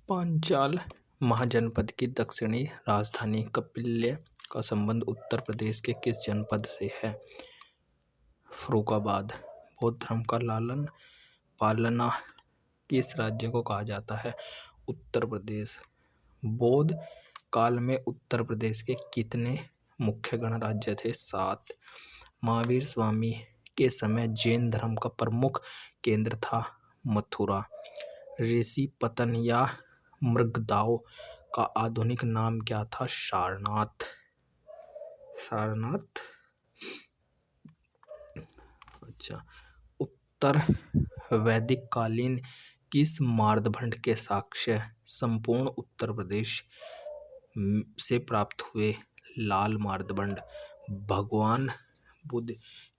पांचाल महाजनपद की दक्षिणी राजधानी कपिल्य का संबंध उत्तर प्रदेश के किस जनपद से है? फर्रुखाबाद। बौद्ध धर्म का लालन पालना किस राज्य को कहा जाता है? उत्तर प्रदेश। बौद्ध काल में उत्तर प्रदेश के कितने मुख्य गणराज्य थे? 7। महावीर स्वामी के समय जैन धर्म का प्रमुख केंद्र था? मथुरा। ऋषि पतन या मृगदाव का आधुनिक नाम क्या था? सारनाथ। सारनाथ। अच्छा। उत्तर वैदिक कालीन किस मार्दभंड के साक्ष्य संपूर्ण उत्तर प्रदेश से प्राप्त हुए? लाल मार्दभंड। भगवान बुद्ध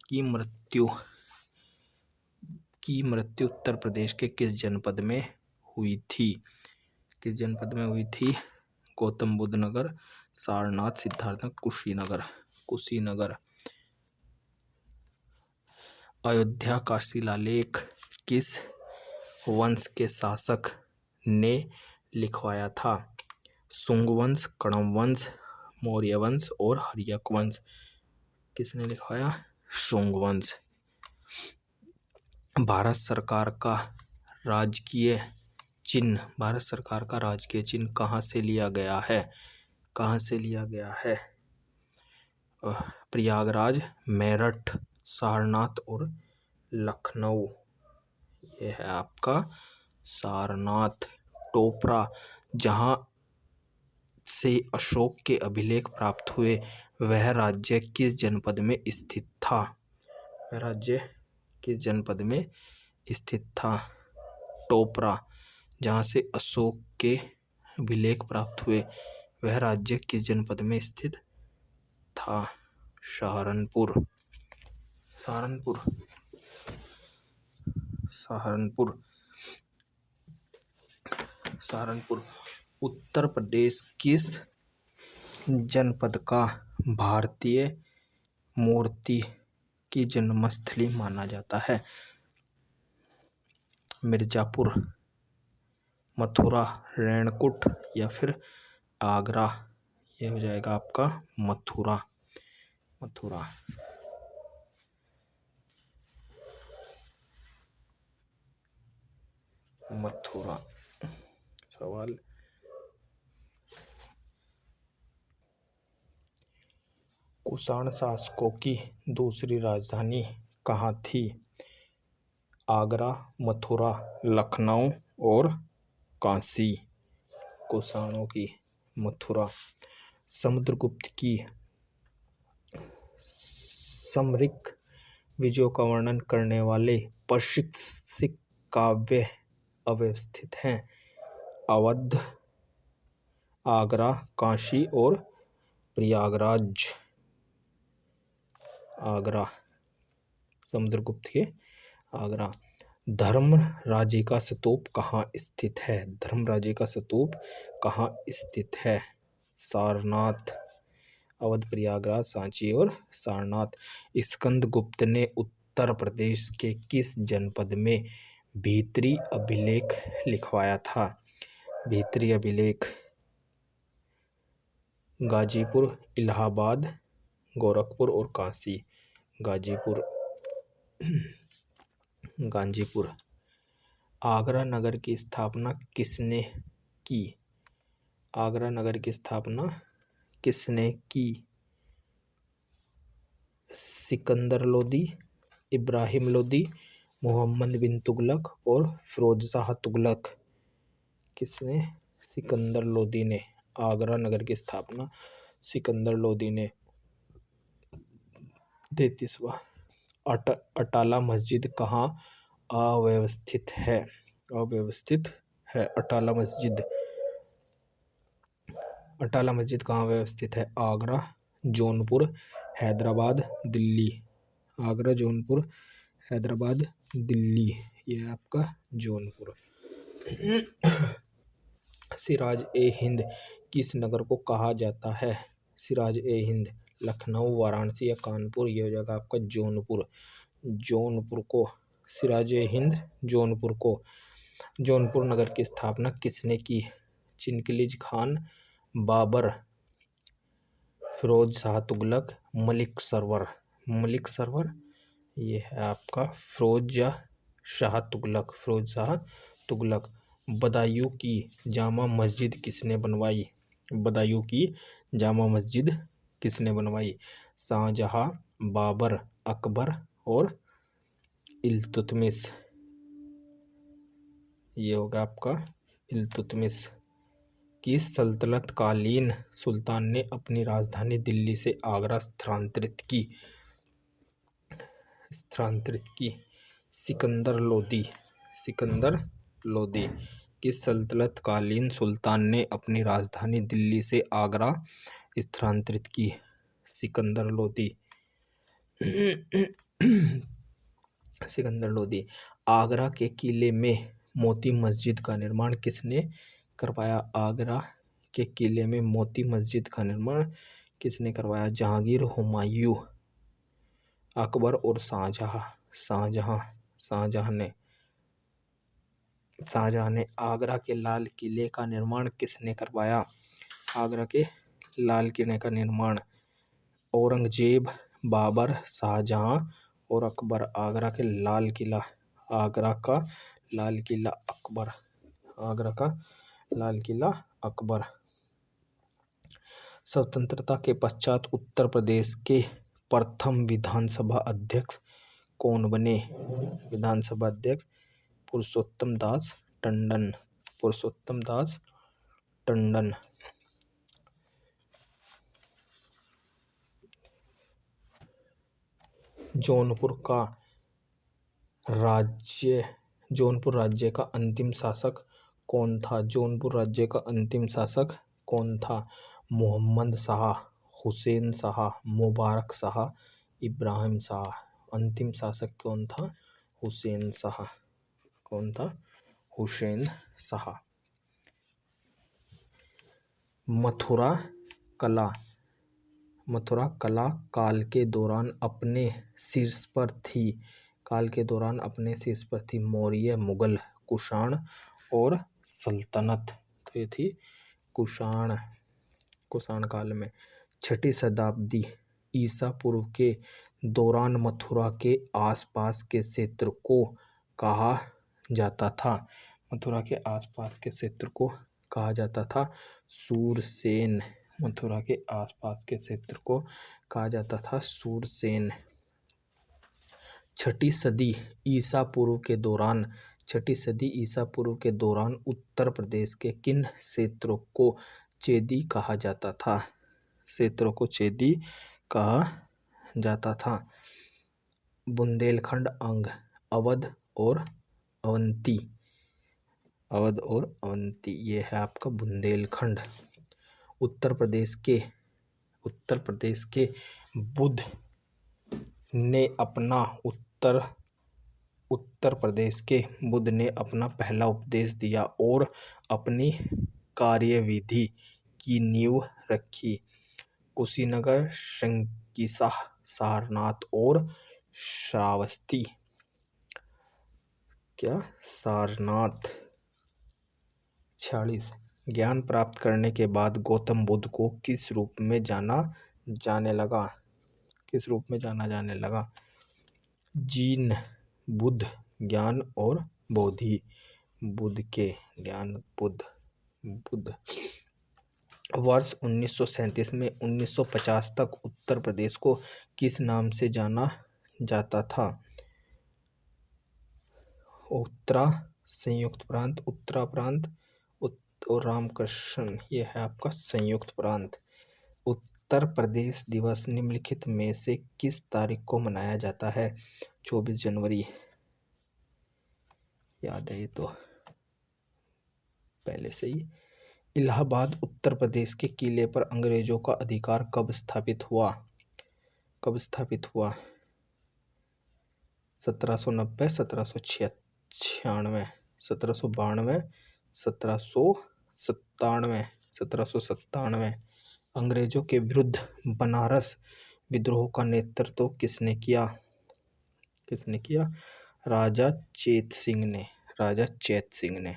की मृत्यु उत्तर प्रदेश के किस जनपद में हुई थी? किस जनपद में हुई थी? गौतम बुद्ध नगर, सारनाथ, सिद्धार्थनगर, कुशीनगर। अयोध्या का शिलालेख किस वंश के शासक ने लिखवाया था? शुंग वंश, कण्व वंश, मौर्य वंश और हर्यक वंश। किसने लिखवाया? शुंग वंश। भारत सरकार का राजकीय चिन्ह कहाँ से लिया गया है? प्रयागराज, मेरठ, सारनाथ और लखनऊ। यह है आपका सारनाथ। टोपरा, जहां से अशोक के अभिलेख प्राप्त हुए, वह राज्य किस जनपद में स्थित था? टोपरा, जहां से अशोक के अभिलेख प्राप्त हुए, वह राज्य किस जनपद में स्थित था? सहारनपुर। उत्तर प्रदेश किस जनपद का भारतीय मूर्ति की जन्मस्थली माना जाता है? मिर्जापुर, मथुरा, रेणुकूट या फिर आगरा। यह हो जाएगा आपका मथुरा। सवाल। कुषाण शासकों की दूसरी राजधानी कहाँ थी? आगरा, मथुरा, लखनऊ और काशी। कुषाणों की मथुरा। समुद्रगुप्त की सामरिक विजयों का वर्णन करने वाले प्रशिक्षक काव्य अवस्थित हैं? अवध, आगरा, काशी और प्रयागराज। आगरा। समुद्रगुप्त के आगरा। धर्मराजी का स्तूप कहाँ स्थित है? सारनाथ। अवध, प्रयागराज, सांची और सारनाथ। स्कंदगुप्त ने उत्तर प्रदेश के किस जनपद में भीतरी अभिलेख लिखवाया था? भीतरी अभिलेख। गाजीपुर, इलाहाबाद, गोरखपुर और काशी। गाजीपुर। आगरा नगर की स्थापना किसने की? सिकंदर लोदी, इब्राहिम लोदी, मोहम्मद बिन तुगलक और फिरोज शाह तुगलक। किसने? सिकंदर लोदी ने। आगरा नगर की स्थापना सिकंदर लोदी ने। 33वां। अटाला मस्जिद कहाँ अवस्थित है? अटाला मस्जिद कहाँ अवस्थित है? आगरा, जौनपुर, हैदराबाद, दिल्ली। आगरा, जौनपुर, हैदराबाद, दिल्ली। यह आपका जौनपुर। सिराज-ए-हिंद किस नगर को कहा जाता है? सिराज-ए-हिंद। लखनऊ, वाराणसी या कानपुर। यह हो जाएगा आपका जौनपुर। जौनपुर नगर की स्थापना किसने की? चिंगिज़ खान, बाबर, फिरोज शाह तुगलक, मलिक सरवर ये है आपका फिरोज शाह तुगलक। बदायूं की जामा मस्जिद किसने बनवाई? बदायूं की जामा मस्जिद किसने बनवाई? शाहजहां, बाबर, अकबर और इल्तुतमिश। ये होगा आपका इल्तुतमिश। किस सल्तनत कालीन सुल्तान ने अपनी राजधानी दिल्ली से आगरा स्थानांतरित की? सिकंदर लोदी। किस सल्तनत कालीन सुल्तान ने अपनी राजधानी दिल्ली से आगरा स्थानांतरित की? सिकंदर लोदी। आगरा के किले में मोती मस्जिद का निर्माण किसने करवाया? आगरा के किले में मोती मस्जिद का निर्माण किसने करवाया? जहांगीर, हुमायूं, अकबर और शाहजहां ने। आगरा के लाल किले का निर्माण किसने करवाया? आगरा के लाल किले का निर्माण औरंगजेब, बाबर, शाहजहां और अकबर। आगरा का लाल किला अकबर। स्वतंत्रता के पश्चात उत्तर प्रदेश के प्रथम विधानसभा अध्यक्ष कौन बने? विधानसभा अध्यक्ष पुरुषोत्तम दास टंडन। जौनपुर राज्य का अंतिम शासक कौन था? जौनपुर राज्य का अंतिम शासक कौन था? मोहम्मद शाह, हुसैन शाह, मुबारक शाह, इब्राहिम शाह। अंतिम शासक कौन था? हुसैन शाह। मथुरा कला काल के दौरान अपने शीर्ष पर थी। मौर्य, मुगल, कुषाण और सल्तनत। तो ये थी कुषाण काल में। 6ठी शताब्दी ईसा पूर्व के दौरान मथुरा के आसपास के क्षेत्र को कहा जाता था सूरसेन। मथुरा के आसपास के क्षेत्र को कहा जाता था सूरसेन। 6ठी सदी ईसा पूर्व के दौरान उत्तर प्रदेश के किन क्षेत्रों को चेदी कहा जाता था? बुंदेलखंड, अंग, अवध और अवंती। ये है आपका बुंदेलखंड। उत्तर प्रदेश के बुद्ध ने अपना पहला उपदेश दिया और अपनी कार्यविधि की नींव रखी। कुशीनगर, संकिसा, सारनाथ और श्रावस्ती। सारनाथ। 46 ज्ञान प्राप्त करने के बाद गौतम बुद्ध को किस रूप में जाना जाने लगा? जीन, बुद्ध, ज्ञान और बोधि। बुद्ध के ज्ञान बुद्ध। वर्ष 1937 में 1950 तक उत्तर प्रदेश को किस नाम से जाना जाता था? उत्तरा, संयुक्त प्रांत, उत्तरा प्रांत और रामकृष्ण। ये है आपका संयुक्त प्रांत। उत्तर प्रदेश दिवस निम्नलिखित में से किस तारीख को मनाया जाता है? 24 जनवरी। याद है ये तो पहले से ही। इलाहाबाद उत्तर प्रदेश के किले पर अंग्रेजों का अधिकार कब स्थापित हुआ? 1790, 1796, 1792, 1797। अंग्रेजों के विरुद्ध बनारस विद्रोह का नेतृत्व किसने किया? राजा चेत सिंह ने।